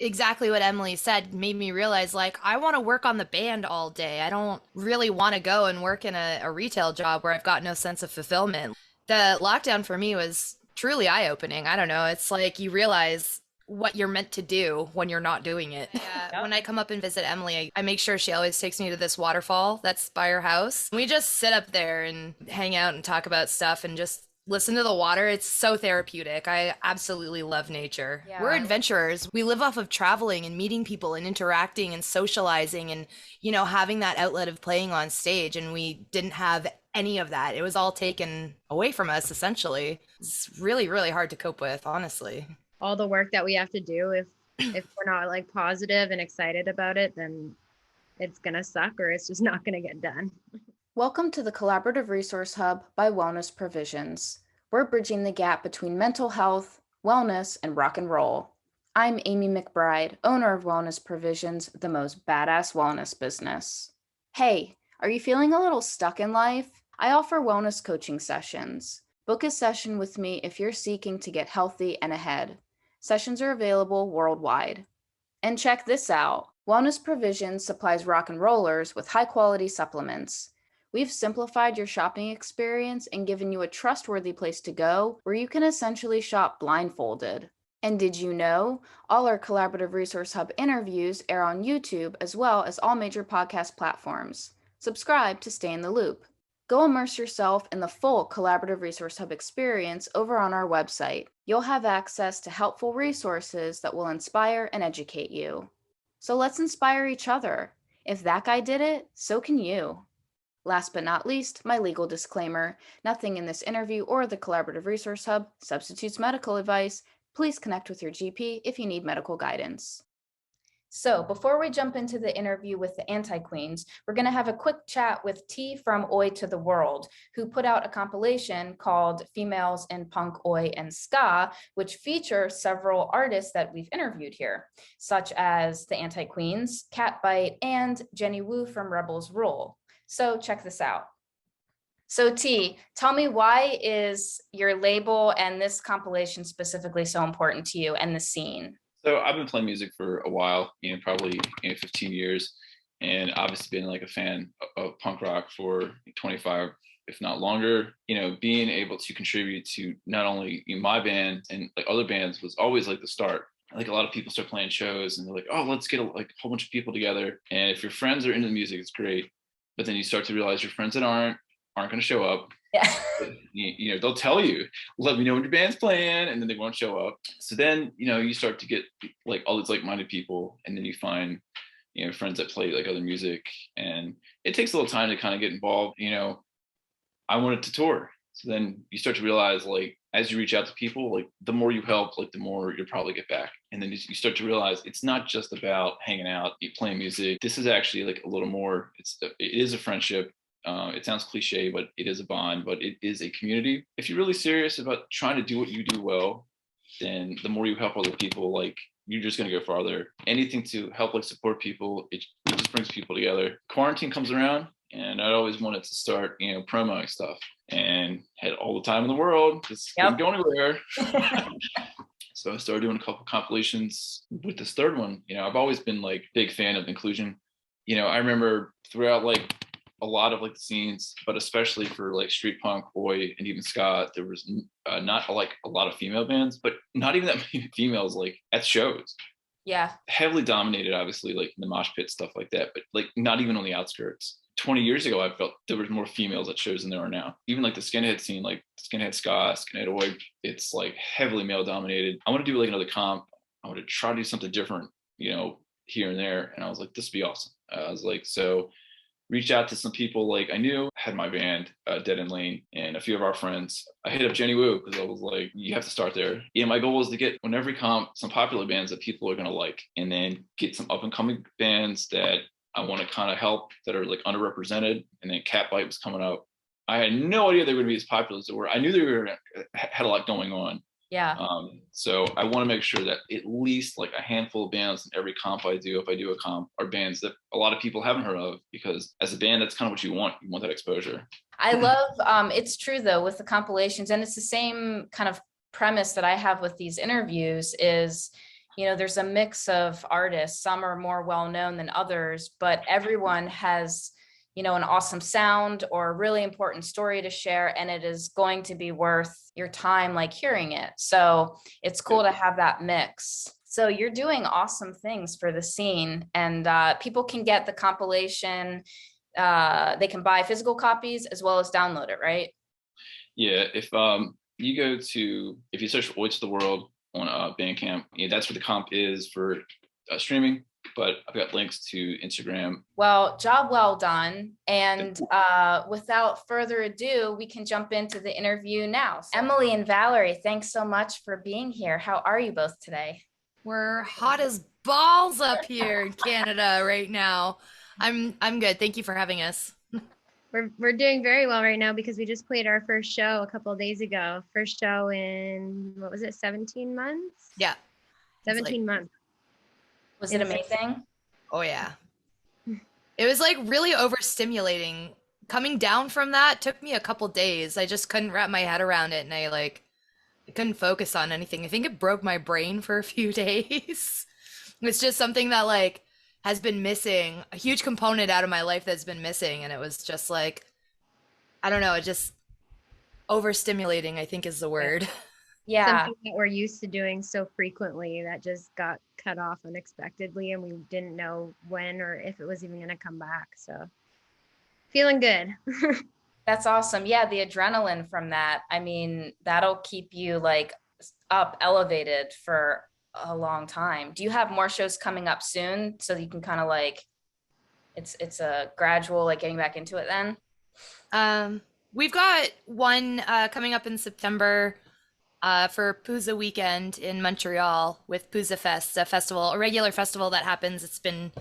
Exactly what Emily said made me realize like I want to work on the band all day. I don't really want to go and work in a retail job where I've got no sense of fulfillment. The lockdown for me was truly eye-opening. I don't know. It's like you realize what you're meant to do when you're not doing it. Yep. When I come up and visit Emily, I make sure she always takes me to this waterfall that's by her house. We just sit up there and hang out and talk about stuff and just listen to the water. It's so therapeutic. I absolutely love nature. We're Yeah. adventurers. We live off of traveling and meeting people and interacting and socializing and, having that outlet of playing on stage. And we didn't have any of that. It was all taken away from us, essentially. It's really, really hard to cope with, honestly. All the work that we have to do, if we're not like positive and excited about it, then it's gonna suck or it's just not gonna get done. Welcome to the Collaborative Resource Hub by Wellness Provisions. We're bridging the gap between mental health, wellness, and rock and roll. I'm Amy McBride, owner of Wellness Provisions, the most badass wellness business. Hey, are you feeling a little stuck in life? I offer wellness coaching sessions. Book a session with me if you're seeking to get healthy and ahead. Sessions are available worldwide. And check this out. Wellness Provisions supplies rock and rollers with high-quality supplements. We've simplified your shopping experience and given you a trustworthy place to go where you can essentially shop blindfolded. And did you know all our Collaborative Resource Hub interviews air on YouTube as well as all major podcast platforms? Subscribe to stay in the loop. Go immerse yourself in the full Collaborative Resource Hub experience over on our website. You'll have access to helpful resources that will inspire and educate you. So let's inspire each other. If that guy did it, so can you. Last but not least, my legal disclaimer. Nothing in this interview or the Collaborative Resource Hub substitutes medical advice. Please connect with your GP if you need medical guidance. So before we jump into the interview with the Anti-Queens, we're going to have a quick chat with T from Oi to the World, who put out a compilation called Females in Punk, Oi, and Ska, which feature several artists that we've interviewed here, such as the Anti-Queens, Catbite, and Jenny Wu from Rebels Rule. So check this out. So T, tell me, why is your label and this compilation specifically so important to you and the scene? So I've been playing music for a while, probably 15 years, and obviously been like a fan of punk rock for 25, if not longer. Being able to contribute to not only my band and like other bands was always like the start. Like a lot of people start playing shows and they're like, oh, let's get a whole bunch of people together. And if your friends are into the music, it's great. But then you start to realize your friends that aren't going to show up. Yeah. They'll tell you, let me know when your band's playing, and then they won't show up. So then, you start to get like all these like-minded people, and then you find, friends that play like other music, and it takes a little time to kind of get involved. I wanted to tour. So then you start to realize, like, as you reach out to people, like the more you help, like the more you'll probably get back. And then you start to realize it's not just about hanging out, playing music. This is actually like a little more, it is a friendship. It sounds cliche, but it is a bond, but it is a community. If you're really serious about trying to do what you do well, then the more you help other people, like you're just going to go farther. Anything to help like support people, it just brings people together. Quarantine comes around, and I always wanted to start, promoting stuff, and had all the time in the world, just couldn't go anywhere. So I started doing a couple compilations with this third one. I've always been like big fan of inclusion. I remember throughout like a lot of like the scenes, but especially for like street punk, oi, and even ska, there was not like a lot of female bands, but not even that many females like at shows. Yeah. Heavily dominated, obviously, like in the mosh pit, stuff like that, but like not even on the outskirts. 20 years ago, I felt there was more females at shows than there are now. Even like the skinhead scene, like skinhead ska, skinhead oi, it's like heavily male dominated. I want to do like another comp. I want to try to do something different, here and there. And I was like, this would be awesome. I was like, so reached out to some people like I knew had my band, Dead End Lane, and a few of our friends. I hit up Jenny Wu because I was like, you have to start there. Yeah, my goal was to get on every comp some popular bands that people are going to like, and then get some up and coming bands that I want to kind of help that are like underrepresented. And then Catbite was coming up. I had no idea they would be as popular as they were. I knew they had a lot going on. Yeah. So I want to make sure that at least like a handful of bands in every comp I do, if I do a comp, are bands that a lot of people haven't heard of, because as a band, that's kind of what you want. You want that exposure. I love, it's true though, with the compilations, and it's the same kind of premise that I have with these interviews is, there's a mix of artists. Some are more well known than others, but everyone has, an awesome sound or a really important story to share, and it is going to be worth your time, like hearing it. So it's cool to have that mix. So you're doing awesome things for the scene, and people can get the compilation. They can buy physical copies as well as download it, right? Yeah, if if you search for Oits of the World on Bandcamp, that's where the comp is for streaming. But I've got links to Instagram. Well, job well done. And without further ado, we can jump into the interview now. So, Emily and Valerie, thanks so much for being here. How are you both today? We're hot as balls up here in Canada right now. I'm good. Thank you for having us. We're doing very well right now because we just played our first show a couple of days ago. First show in, what was it, 17 months? Yeah. 17 months. Was it amazing? Oh yeah. It was like really overstimulating. Coming down from that took me a couple days. I just couldn't wrap my head around it, and I couldn't focus on anything. I think it broke my brain for a few days. It's just something that has been missing, a huge component out of my life that's been missing, and it was just I don't know, it just overstimulating, I think is the word. Yeah. Something that we're used to doing so frequently that just got cut off unexpectedly, and we didn't know when or if it was even going to come back. So feeling good. That's awesome. Yeah, the adrenaline from that, I mean, that'll keep you up elevated for a long time. Do you have more shows coming up soon so you can kind of it's a gradual getting back into it then? We've got one coming up in September for Pooza weekend in Montreal with Pooza Fest, a regular festival that happens. It's been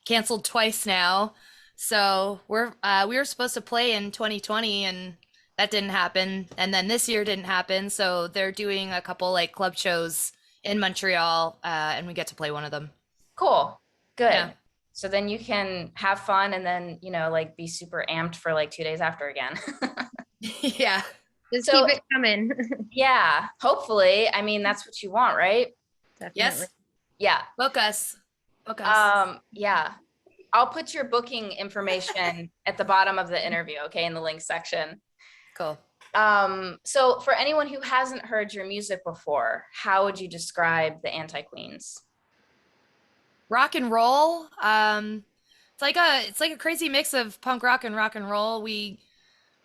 canceled twice now. So we were supposed to play in 2020 and that didn't happen. And then this year didn't happen. So they're doing a couple club shows in Montreal, and we get to play one of them. Cool. Good. Yeah. So then you can have fun and then, be super amped for 2 days after again. Yeah. Just keep it coming. Yeah. Hopefully. I mean, that's what you want, right? Definitely. Yes. Yeah. Book us. Yeah. I'll put your booking information at the bottom of the interview, okay, in the link section. Cool. So for anyone who hasn't heard your music before, how would you describe the Anti-Queens? Rock and roll. It's like a crazy mix of punk rock and roll. We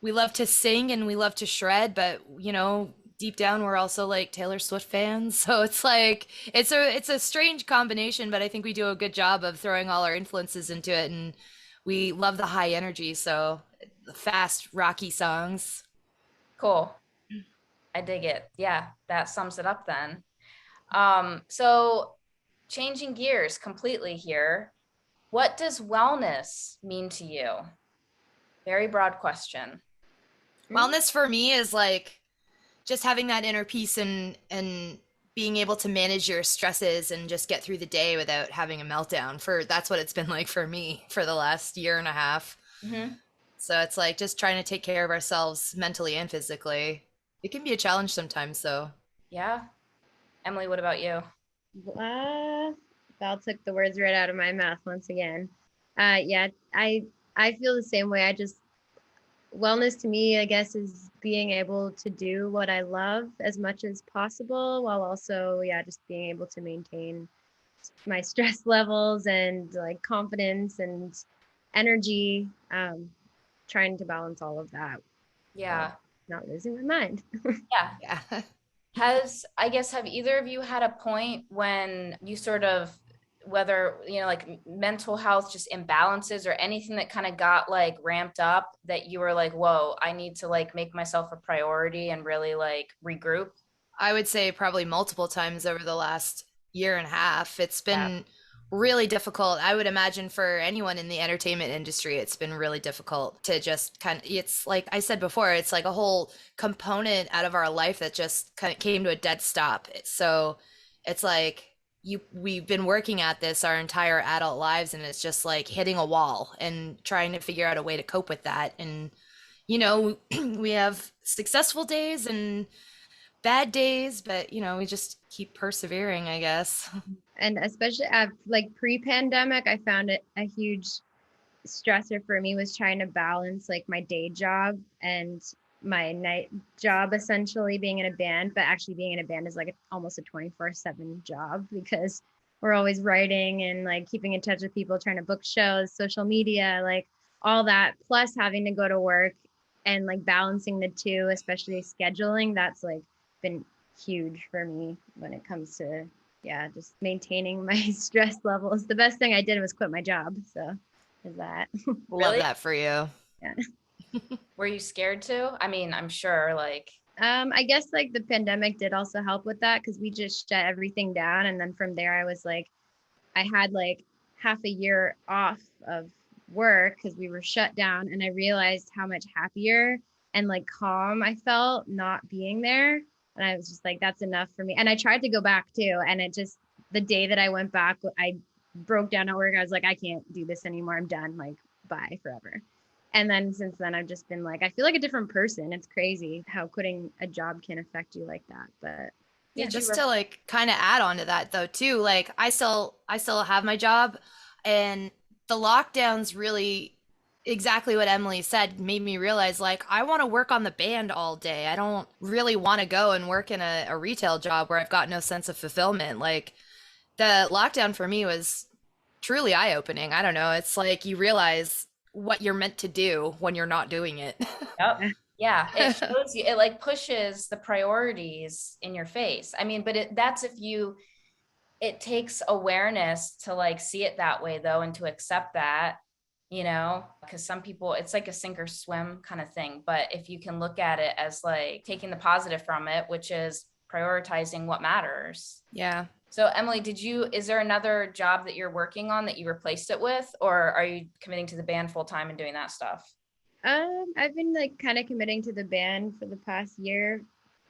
love to sing and we love to shred, but deep down we're also Taylor Swift fans. So it's a strange combination, but I think we do a good job of throwing all our influences into it, and we love the high energy, so the fast rocky songs. Cool. I dig it. Yeah, that sums it up then. So changing gears completely here, what does wellness mean to you? Very broad question. Wellness for me is just having that inner peace and being able to manage your stresses and just get through the day without having a meltdown. That's what it's been like for me for the last year and a half. Mm-hmm. So it's just trying to take care of ourselves mentally and physically. It can be a challenge sometimes, though. Yeah. Emily, what about you? Val took the words right out of my mouth once again. Yeah, I feel the same way. Wellness to me, I guess, is being able to do what I love as much as possible, while also, just being able to maintain my stress levels and confidence and energy, trying to balance all of that. Yeah. Not losing my mind. Yeah. Have either of you had a point when you sort of, whether mental health, just imbalances or anything that kind of got ramped up, that you were whoa, I need to make myself a priority and really regroup? I would say probably multiple times over the last year and a half. It's been really difficult. I would imagine for anyone in the entertainment industry, it's been really difficult to just it's like I said before, it's a whole component out of our life that just kind of came to a dead stop. So it's we've been working at this our entire adult lives, and it's just hitting a wall and trying to figure out a way to cope with that. And we have successful days and bad days, but we just keep persevering, I guess. And especially like pre-pandemic, I found it a huge stressor for me was trying to balance like my day job and my night job, essentially being in a band. But actually being in a band is like almost a 24/7 job because we're always writing and like keeping in touch with people, trying to book shows, social media, like all that, plus having to go to work and like balancing the two, especially scheduling. That's like been huge for me when it comes to, yeah, just maintaining my stress levels. The best thing I did was quit my job. So is that. Love Really? that for you. Yeah. Were you scared to? I mean, I'm sure like I guess like the pandemic did also help with that because we just shut everything down. And then from there, I was like, I had like half a year off of work because we were shut down. And I realized how much happier and like calm I felt not being there. And I was just like, that's enough for me. And I tried to go back too. And it just, the day that I went back, I broke down at work. I was like, I can't do this anymore. I'm done. Like, bye forever. And then since then, I've just been like, I feel like a different person. It's crazy how quitting a job can affect you like that. But Yeah, did you just to like kind of add on to that though too, like I still have my job, and the lockdowns really, exactly what Emily said, made me realize like I want to work on the band all day. I don't really want to go and work in a retail job where I've got no sense of fulfillment. Like the lockdown for me was truly eye-opening. I don't know. It's like you realize what you're meant to do when you're not doing it. Yep. Yeah, it shows you, it like pushes the priorities in your face. I mean, but that's if you, it takes awareness to like see it that way though, and to accept that, because some people, it's like a sink or swim kind of thing. But if you can look at it as like taking the positive from it, which is prioritizing what matters. Yeah. So Emily, is there another job that you're working on that you replaced it with, or are you committing to the band full time and doing that stuff? I've been like kind of committing to the band for the past year,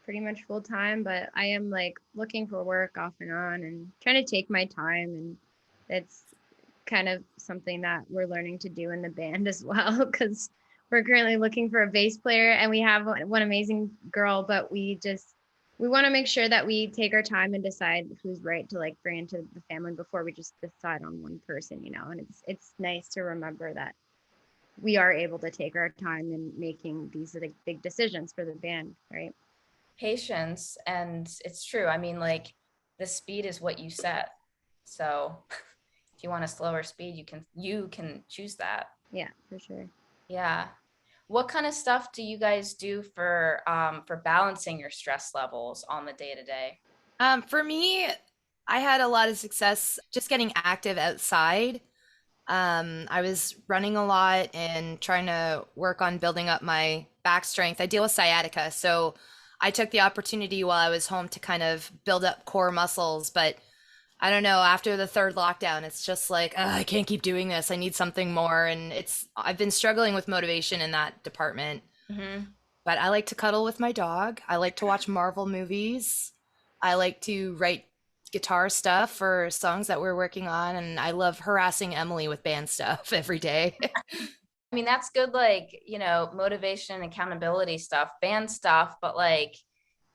pretty much full time, but I am like looking for work off and on and trying to take my time. And it's kind of something that we're learning to do in the band as well, because we're currently looking for a bass player and we have one amazing girl, but we want to make sure that we take our time and decide who's right to like bring into the family before we just decide on one person, and it's nice to remember that we are able to take our time in making these like big decisions for the band, right? Patience. And it's true. I mean, like the speed is what you set. So if you want a slower speed, you can choose that. Yeah, for sure. Yeah. What kind of stuff do you guys do for balancing your stress levels on the day to day? For me, I had a lot of success just getting active outside. I was running a lot and trying to work on building up my back strength. I deal with sciatica, so I took the opportunity while I was home to kind of build up core muscles. But I don't know, after the third lockdown, it's just like, "Ugh, I can't keep doing this. I need something more." And I've been struggling with motivation in that department. Mm-hmm. But I like to cuddle with my dog. I like to watch Marvel movies. I like to write guitar stuff for songs that we're working on. And I love harassing Emily with band stuff every day. I mean, that's good, like, motivation and accountability stuff, band stuff, but like,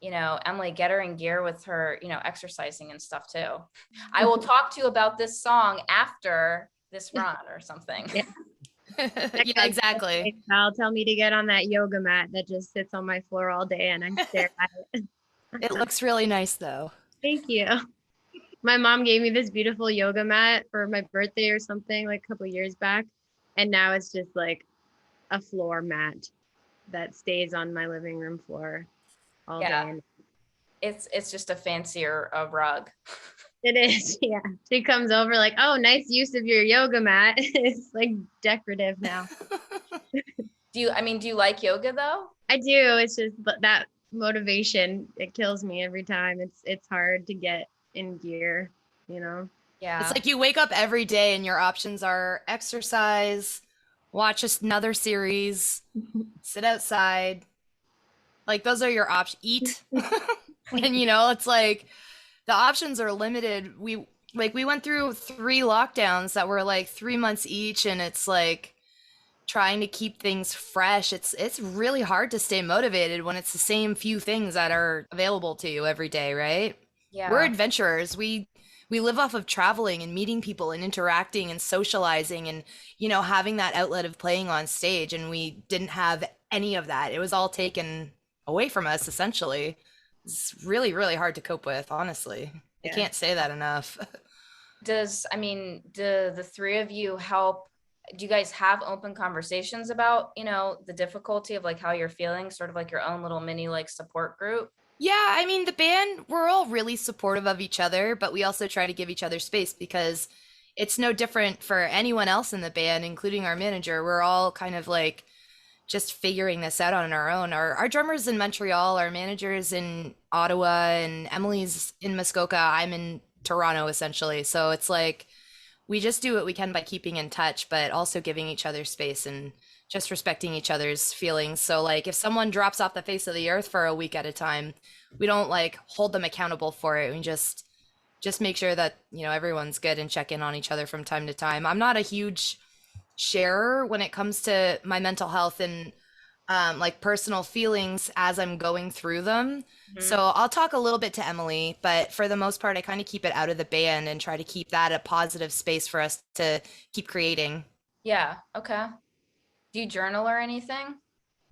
Emily, get her in gear with her, exercising and stuff too. I will talk to you about this song after this run or something. Yeah. Yeah, exactly. I'll tell me to get on that yoga mat that just sits on my floor all day and I stare at it. It looks really nice though. Thank you. My mom gave me this beautiful yoga mat for my birthday or something like a couple years back. And now it's just like a floor mat that stays on my living room floor all Yeah. day. And It's just a fancier rug. it is. Yeah. She comes over like, oh, nice use of your yoga mat. It's like decorative now. Do you like yoga though? I do. It's just but that motivation, it kills me every time. It's hard to get in gear, you know. Yeah. It's like you wake up every day and your options are exercise, watch another series, sit outside. Like those are your options. Eat. And it's like the options are limited. We went through 3 lockdowns that were like 3 months each, and it's like trying to keep things fresh, it's really hard to stay motivated when it's the same few things that are available to you every day, right? We're Yeah. adventurers. We live off of traveling and meeting people and interacting and socializing and, having that outlet of playing on stage, and we didn't have any of that. It was all taken away from us essentially. It's really, really hard to cope with, honestly. I Yeah. can't say that enough. Do the three of you help? Do you guys have open conversations about, the difficulty of like how you're feeling, sort of like your own little mini like support group? Yeah, I mean, the band, we're all really supportive of each other, but we also try to give each other space because it's no different for anyone else in the band, including our manager. We're all kind of like just figuring this out on our own. Our drummer's in Montreal, our manager's in Ottawa, and Emily's in Muskoka. I'm in Toronto, essentially. So it's like we just do what we can by keeping in touch, but also giving each other space and just respecting each other's feelings. So like if someone drops off the face of the earth for a week at a time, we don't like hold them accountable for it. We just make sure that, everyone's good and check in on each other from time to time. I'm not a huge sharer when it comes to my mental health and like personal feelings as I'm going through them. Mhm. So I'll talk a little bit to Emily, but for the most part, I kind of keep it out of the band and try to keep that a positive space for us to keep creating. Yeah. Okay. Do you journal or anything?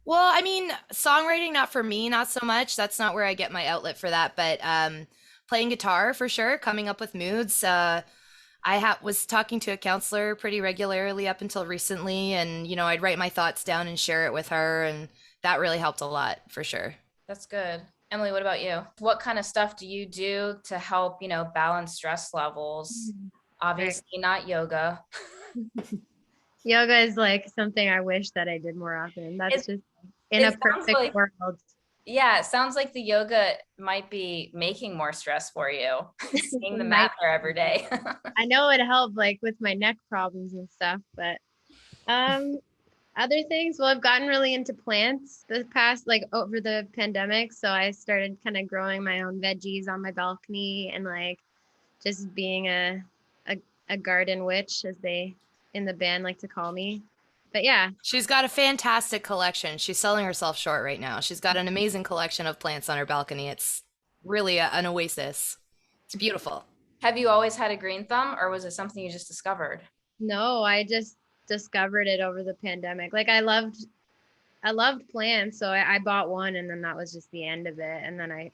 Well, I mean, songwriting, not for me, not so much. That's not where I get my outlet for that. But playing guitar for sure, coming up with moods. Was talking to a counselor pretty regularly up until recently, and I'd write my thoughts down and share it with her, and that really helped a lot for sure. That's good. Emily, what about you? What kind of stuff do you do to help, balance stress levels? Right. Obviously not yoga. Yoga is like something I wish that I did more often. That's It, just in it a sounds perfect like, world. yeah, it sounds like the yoga might be making more stress for you. Seeing the It mat might there every day. I know it helped like with my neck problems and stuff, but um other things, well, I've gotten really into plants the past like over the pandemic, so I started kind of growing my own veggies on my balcony and like just being a, a garden witch as they in the band like to call me. But yeah, She's got a fantastic collection. She's selling herself short right now. She's got an amazing collection of plants on her balcony. It's really an oasis. It's beautiful. Have you always had a green thumb, or was it something you just discovered? no, I just discovered it over the pandemic. Like I loved plants, so I bought one and then that was just the end of it. And then I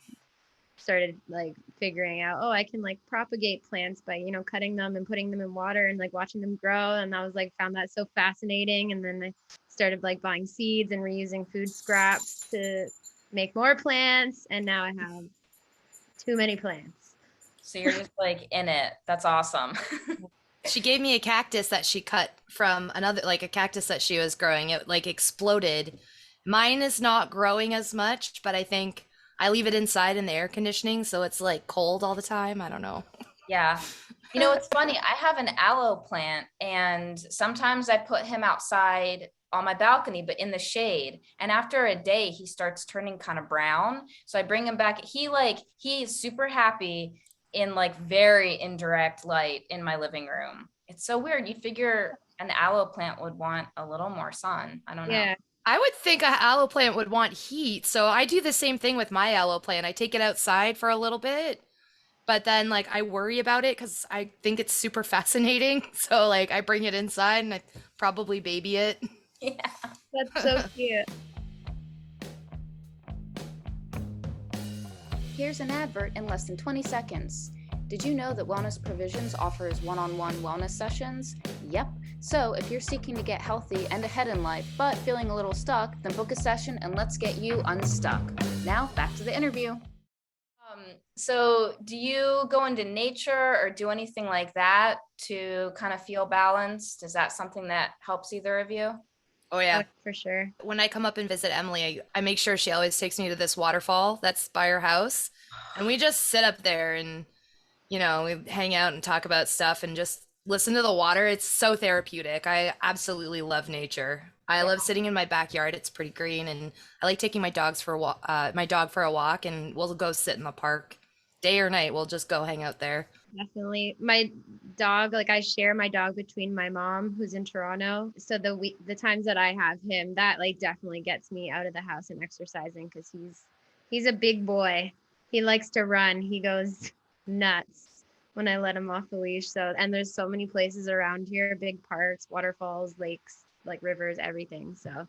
started like figuring out, oh, I can like propagate plants by, cutting them and putting them in water and like watching them grow. And I was like, found that so fascinating. And then I started like buying seeds and reusing food scraps to make more plants. And now I have too many plants. So you're just like in it. That's awesome. She gave me a cactus that she cut from another, like a cactus that she was growing. It like exploded. Mine is not growing as much, but I think I leave it inside in the air conditioning, so it's like cold all the time. I don't know. Yeah. It's funny. I have an aloe plant, and sometimes I put him outside on my balcony, but in the shade. And after a day, he starts turning kind of brown. So I bring him back. He's super happy in like very indirect light in my living room. It's so weird. You figure an aloe plant would want a little more sun. I don't know. Yeah. I would think a aloe plant would want heat, so I do the same thing with my aloe plant. I take it outside for a little bit, but then like I worry about it because I think it's super fascinating. So like I bring it inside and I probably baby it. Yeah. That's so cute. Here's an advert in less than 20 seconds. Did you know that Wellness Provisions offers one-on-one wellness sessions? Yep. So if you're seeking to get healthy and ahead in life, but feeling a little stuck, then book a session and let's get you unstuck. Now back to the interview. So do you go into nature or do anything like that to kind of feel balanced? Is that something that helps either of you? Oh yeah. For sure. When I come up and visit Emily, I make sure she always takes me to this waterfall that's by her house. And we just sit up there and, we hang out and talk about stuff and just listen to the water. It's so therapeutic. I absolutely love nature. I love sitting in my backyard. It's pretty green, and I like taking my dog for a walk, and we'll go sit in the park day or night, we'll just go hang out there. Definitely. My dog, like I share my dog between my mom who's in Toronto. So the times that I have him, that like definitely gets me out of the house and exercising because he's a big boy. He likes to run. He goes nuts when I let him off the leash. So and there's so many places around here, big parks, waterfalls, lakes, like rivers, everything. So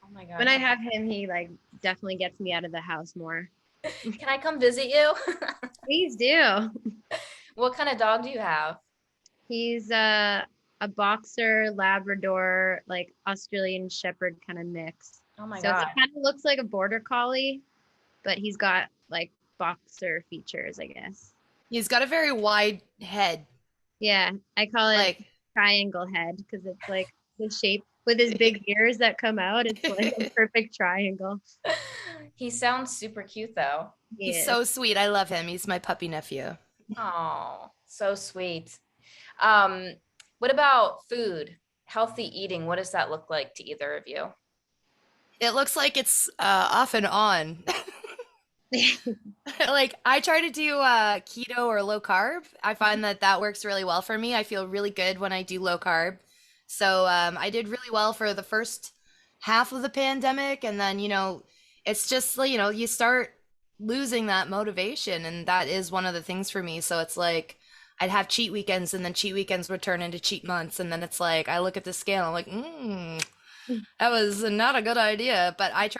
Oh my when God. I have him, he like definitely gets me out of the house more. Can I come visit you? Please do. What kind of dog do you have? He's a boxer, Labrador, like Australian Shepherd kind of mix. Oh my So he God. kind of looks like a border collie, but he's got like boxer features, I guess. He's got a very wide head. Yeah, I call it Like, triangle head because it's like the shape with his big ears that come out. It's like a perfect triangle. He sounds super cute though. He he's is. so sweet. I love him. He's my puppy nephew. Oh, so sweet. Um, what about food? Healthy eating, what does that look like to either of you? It looks like it's off and on. Like I try to do keto or low carb. I find that that works really well for me. I feel really good when I do low carb. So I did really well for the first half of the pandemic, and then it's just like you start losing that motivation, and that is one of the things for me. So it's like I'd have cheat weekends, and then cheat weekends would turn into cheat months, and then it's like I look at the scale, I'm like, that was not a good idea. But I've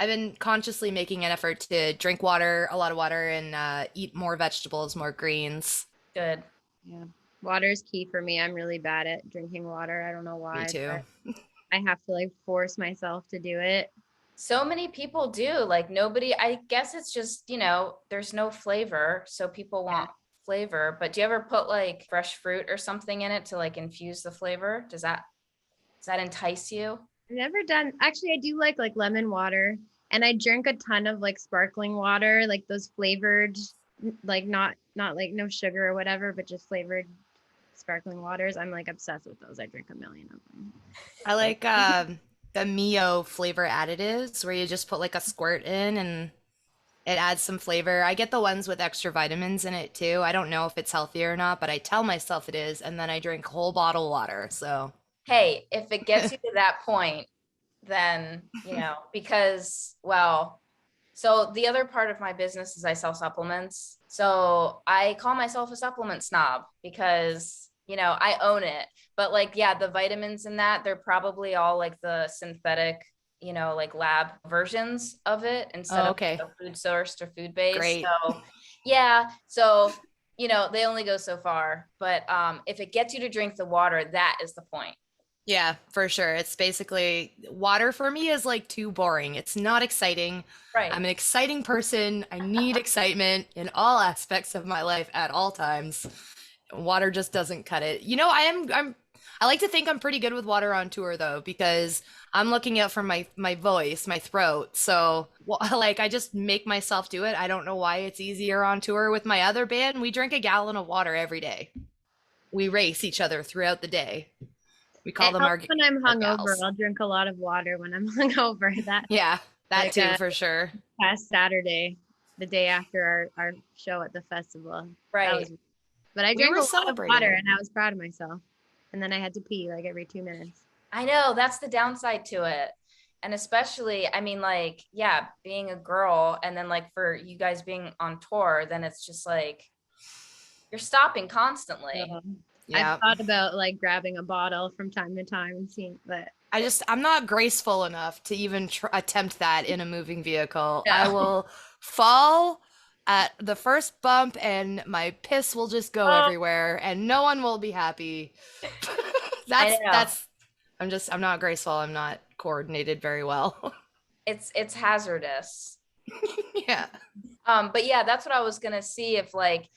been consciously making an effort to drink water, a lot of water, and eat more vegetables, more greens. Good. Yeah. Water is key for me. I'm really bad at drinking water. I don't know Me why, too. but I have to like force myself to do it. So many people do. Like nobody, I guess it's just, there's no flavor, so people Yeah. want flavor. But do you ever put like fresh fruit or something in it to like infuse the flavor? Does that entice you? I've never done, actually, I do like lemon water and I drink a ton of like sparkling water, like those flavored, like not like no sugar or whatever, but just flavored sparkling waters. I'm like obsessed with those. I drink a million of them. I like the Mio flavor additives where you just put like a squirt in and it adds some flavor. I get the ones with extra vitamins in it too. I don't know if it's healthy or not, but I tell myself it is, and then I drink whole bottle water. So, Hey, if it gets you to that point, then, because, well, so the other part of my business is I sell supplements. So I call myself a supplement snob because, I own it. But like, yeah, the vitamins in that, they're probably all like the synthetic, like lab versions of it instead oh, of okay. the food sourced or food based. Great. So yeah. So, they only go so far. But if it gets you to drink the water, that is the point. Yeah, for sure. It's basically water for me is like too boring. It's not exciting. Right. I'm an exciting person. I need excitement in all aspects of my life at all times. Water just doesn't cut it. I like to think I'm pretty good with water on tour though, because I'm looking out for my voice, my throat. So, like I just make myself do it. I don't know why it's easier on tour with my other band. We drink a gallon of water every day. We race each other throughout the day. We call It them helps when I'm our hungover. gals. I'll drink a lot of water when I'm hungover. That Yeah, that like too for sure. past Saturday, the day after our show at the festival. That Right. was, but I We drank were a lot of water celebrating. and I was proud of myself. And then I had to pee like every 2 minutes. I know that's the downside to it. And especially, I mean, like, yeah, being a girl and then like for you guys being on tour, then it's just like you're stopping constantly. I've Yeah. thought about like grabbing a bottle from time to time and seeing, but I'm not graceful enough to even attempt that in a moving vehicle. I No. will fall at the first bump and my piss will just go oh, everywhere and no one will be happy. I know. I'm not graceful. I'm not coordinated very well. It's hazardous. Yeah. But yeah, that's what I was gonna see if like,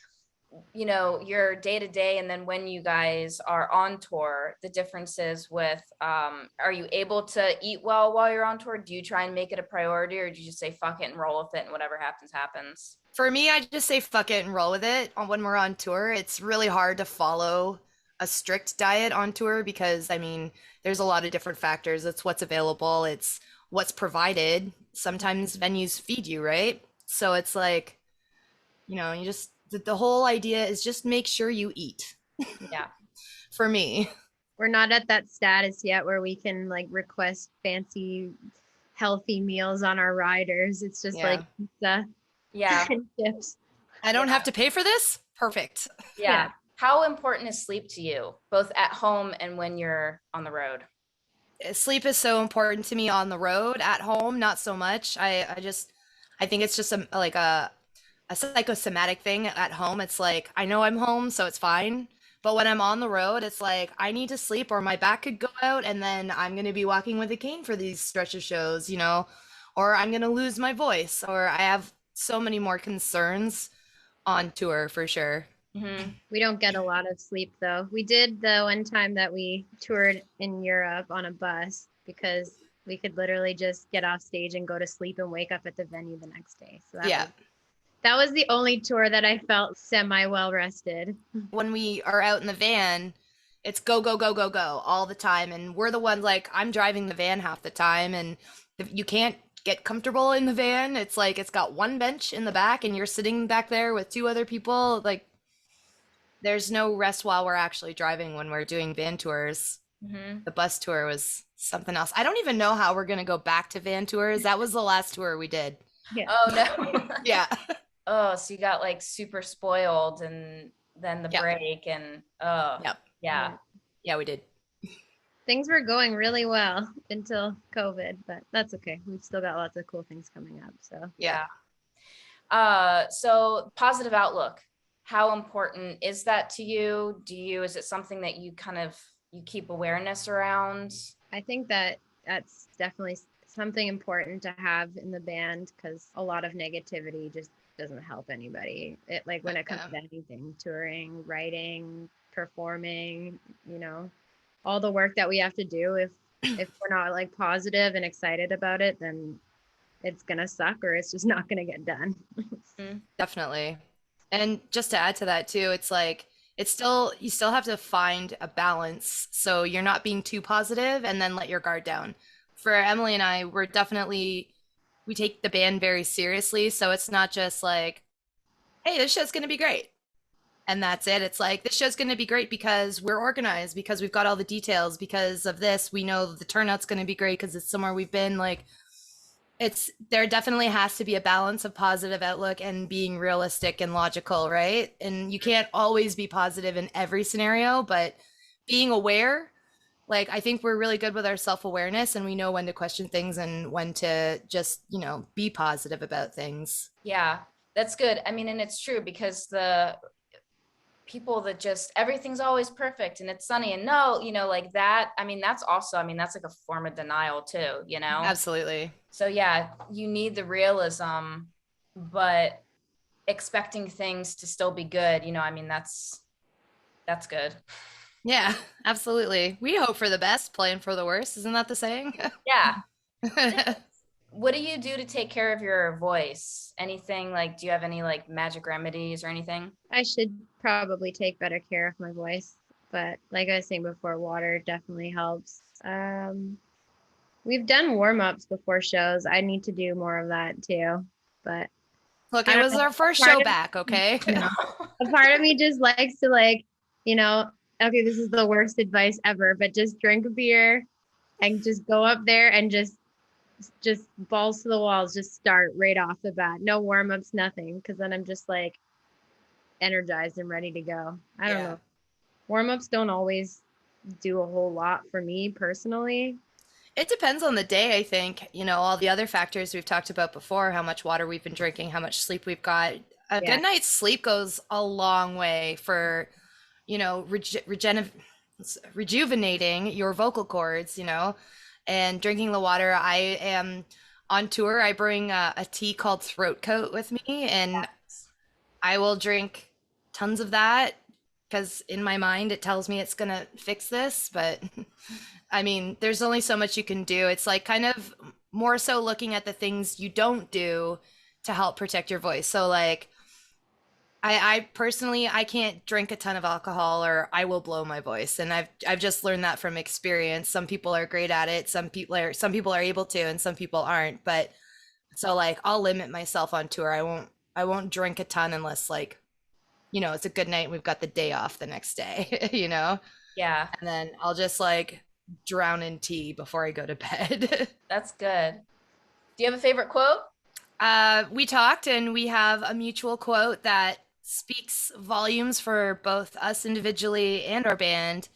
your day to day and then when you guys are on tour, the differences with are you able to eat well while you're on tour? Do you try and make it a priority or do you just say fuck it and roll with it and whatever happens, happens? For me, I just say fuck it and roll with it. When we're on tour, it's really hard to follow a strict diet on tour because, I mean, there's a lot of different factors. It's what's available, it's what's provided. Sometimes venues feed you, right? So it's like You know, you just the whole idea is just make sure you eat Yeah. for me. We're not at that status yet where we can like request fancy, healthy meals on our riders. It's just like Yeah. pizza Yeah. and chips. I don't Yeah. have to pay for this? Perfect. Yeah. How important is sleep to you, both at home and when you're on the road? Sleep is so important to me on the road. At home, not so much. I think it's just a psychosomatic thing. At home, it's like I know I'm home, so it's fine. But when I'm on the road, it's like I need to sleep or my back could go out and then I'm going to be walking with a cane for these stretch of shows, you know, or I'm going to lose my voice or I have so many more concerns on tour for sure. Mm-hmm. We don't get a lot of sleep though. We did the one time that we toured in Europe on a bus because we could literally just get off stage and go to sleep and wake up at the venue the next day. So Yeah. that was the only tour that I felt semi well rested. When we are out in the van, it's go, go, go, go, go all the time. And we're the ones like, I'm driving the van half the time. And if you can't get comfortable in the van, it's like it's got one bench in the back and you're sitting back there with two other people. Like, there's no rest while we're actually driving when we're doing van tours. Mm-hmm. The bus tour was something else. I don't even know how we're going to go back to van tours. That was the last tour we did. Yeah. Oh no. Yeah. Oh, so you got like super spoiled and then the Yep. break and oh Yep. yeah. Yeah, we did. Things were going really well until COVID, but that's okay. We've still got lots of cool things coming up. So Yeah. So positive outlook. How important is that to you? Is it something that you you keep awareness around? I think that that's definitely something important to have in the band because a lot of negativity just doesn't help anybody. It like when it comes to anything, touring, writing, performing, you know, all the work that we have to do. If we're not like positive and excited about it, then it's gonna suck or it's just not gonna get done. Definitely. And just to add to that too, it's like you still have to find a balance so you're not being too positive and then let your guard down. For Emily and I, we take the band very seriously, so it's not just like, hey, this show's gonna be great. And that's it. It's like this show's gonna be great because we're organized, because we've got all the details, because of this, we know the turnout's gonna be great because it's somewhere we've been. Like there definitely has to be a balance of positive outlook and being realistic and logical, right? And you can't always be positive in every scenario, but being aware, like I think we're really good with our self-awareness and we know when to question things and when to just, you know, be positive about things. Yeah, that's good. I mean, and it's true because the people that just everything's always perfect and it's sunny and no, like that. I mean, that's also, that's like a form of denial too, Absolutely. So yeah, you need the realism, but expecting things to still be good, that's good. Yeah, absolutely. We hope for the best, plan for the worst. Isn't that the saying? Yeah. What do you do to take care of your voice? Anything like, do you have any like magic remedies or anything? I should probably take better care of my voice, but like I was saying before, water definitely helps. We've done warm-ups before shows. I need to do more of that too, but Look, I it don't was know. our first Part show of- back, okay? A part of me just likes to okay, this is the worst advice ever, but just drink a beer and just go up there and just balls to the walls, just start right off the bat. No warm-ups, nothing, because then I'm just like energized and ready to go. I don't know. Warm-ups don't always do a whole lot for me personally. It depends on the day, I think. You know, all the other factors we've talked about before, how much water we've been drinking, how much sleep we've got. A good night's sleep goes a long way for, you know, rejuvenating your vocal cords, you know, and drinking the water. I am on tour. I bring a tea called Throat Coat with me, and I will drink tons of that because in my mind it tells me it's gonna fix this, but I mean, there's only so much you can do. It's like kind of more so looking at the things you don't do to help protect your voice. So like I personally I can't drink a ton of alcohol or I will blow my voice. And I've just learned that from experience. Some people are great at it, some people are able to and some people aren't. But so like I'll limit myself on tour. I won't I won't drink a ton unless like, it's a good night and we've got the day off the next day, Yeah, And then I'll just like drown in tea before I go to bed. that's good. Do you have a favorite quote? We talked and we have a mutual quote that speaks volumes for both us individually and our band.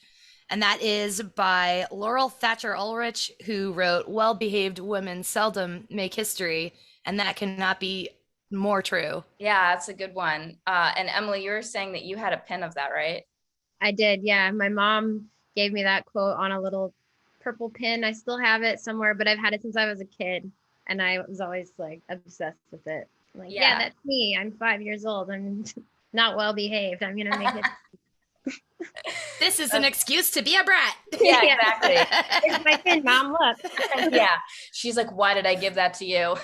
And that is by Laurel Thatcher Ulrich, who wrote, "Well behaved women seldom make history." And that cannot be more true. Yeah, that's a good one. And Emily, you were saying that you had a pin of that, right? I did, yeah. My mom gave me that quote on a little purple pin. I still have it somewhere, but I've had it since I was a kid, and I was always like obsessed with it. Like, yeah, Yeah. that's me. I'm 5 years old. I'm not well behaved. I'm gonna make it. This is an excuse to be a brat. Yeah, Yeah. exactly. Here's my pin, mom. Look. Yeah. She's like, why did I give that to you?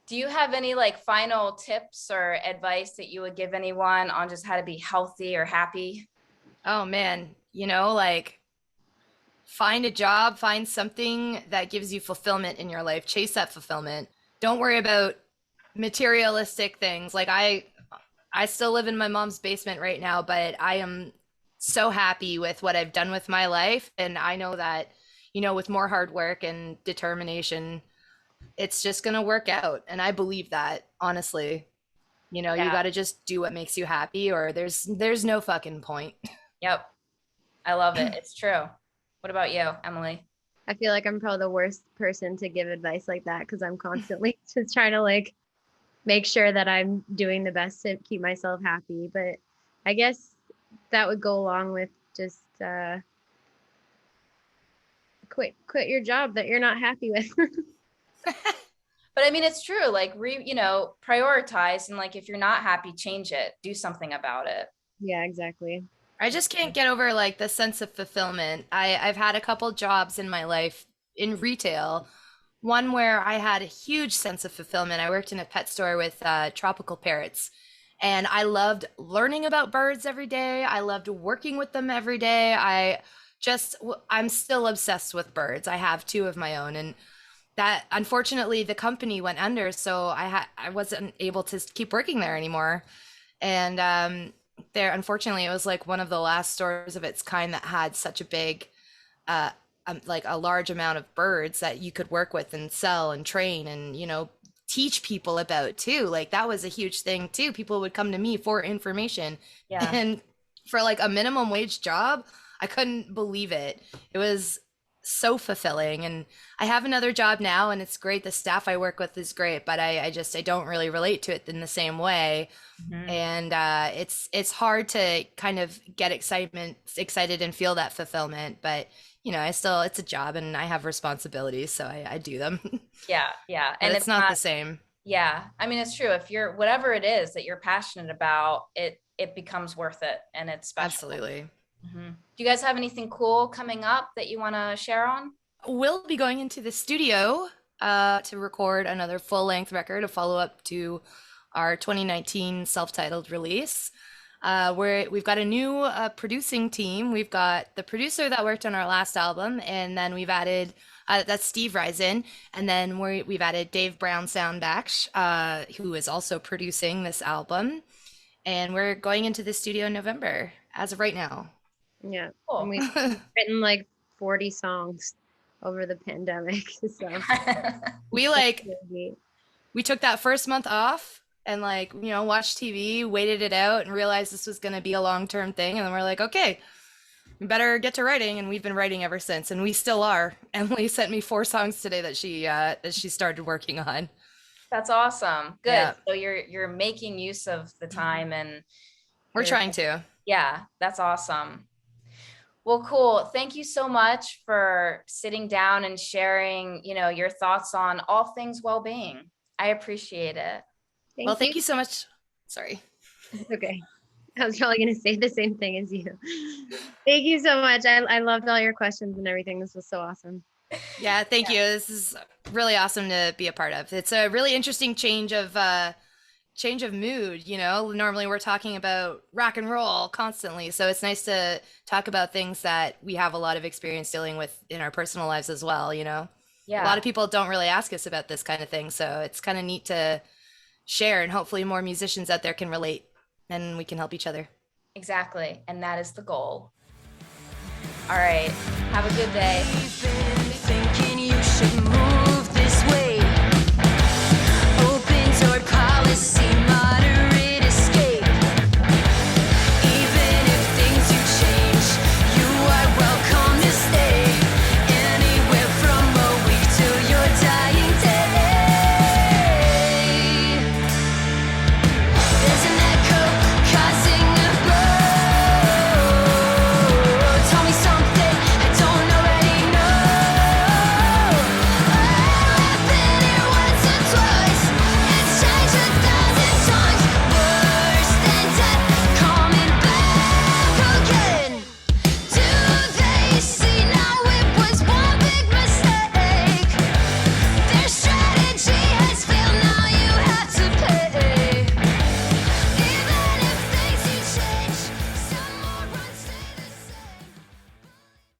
Do you have any like final tips or advice that you would give anyone on just how to be healthy or happy? Oh man, like find a job, find something that gives you fulfillment in your life. Chase that fulfillment. Don't worry about materialistic things. Like I still live in my mom's basement right now, but I am so happy with what I've done with my life, and I know that, with more hard work and determination, it's just going to work out, and I believe that, honestly. You Yeah. got to just do what makes you happy, or there's no fucking point. Yep. I love it. It's true. What about you, Emily? I feel like I'm probably the worst person to give advice like that because I'm constantly just trying to like make sure that I'm doing the best to keep myself happy. But I guess that would go along with just quit your job that you're not happy with. But I mean, it's true. Like, prioritize, and like, if you're not happy, change it. Do something about it. Yeah, exactly. I just can't get over like the sense of fulfillment. I've had a couple jobs in my life in retail. One where I had a huge sense of fulfillment. I worked in a pet store with tropical parrots, and I loved learning about birds every day. I loved working with them every day. I'm still obsessed with birds. I have two of my own, and that unfortunately the company went under, so I wasn't able to keep working there anymore. And there, unfortunately, it was like one of the last stores of its kind that had such a big uh like a large amount of birds that you could work with and sell and train and teach people about too. Like that was a huge thing too. People would come to me for information. Yeah. And for like a minimum wage job, I couldn't believe it. It was so fulfilling. And I have another job now, and it's great. The staff I work with is great, but I don't really relate to it in the same way. Mhm. And it's hard to kind of get excited and feel that fulfillment. But it's a job and I have responsibilities, so I do them. Yeah. Yeah. And And it's not the same. yeah. I mean, it's true. If you're, whatever it is that you're passionate about, it becomes worth it, and it's special. Absolutely. Mhm. Do you guys have anything cool coming up that you want to share on? We'll be going into the studio to record another full-length record, a follow-up to our 2019 self-titled release. We've got a new producing team. We've got the producer that worked on our last album, and then we've added that's Steve Risen, and then we've added Dave Brown Soundback, who is also producing this album, and we're going into the studio in November as of right now. Yeah. Cool. And we've written like 40 songs over the pandemic. So we took that first month off and watched TV, waited it out, and realized this was going to be a long-term thing. And then we're like, okay, we better get to writing. And we've been writing ever since, and we still are. Emily sent me 4 songs today that she started working on. That's awesome. Good. Yeah. So you're making use of the time, and We're trying to. Yeah, that's awesome. Well, cool. Thank you so much for sitting down and sharing, your thoughts on all things well-being. I appreciate it. Thank you so much. Sorry. Okay. I was probably going to say the same thing as you. Thank you so much. I loved all your questions and everything. This was so awesome. Yeah, thank you. This is really awesome to be a part of. It's a really interesting change of mood. Normally we're talking about rock and roll constantly, so it's nice to talk about things that we have a lot of experience dealing with in our personal lives as well. Yeah. A lot of people don't really ask us about this kind of thing, so it's kind of neat to share, and hopefully more musicians out there can relate and we can help each other. Exactly. And that is the goal. All right. Have a good day. Thinking you should move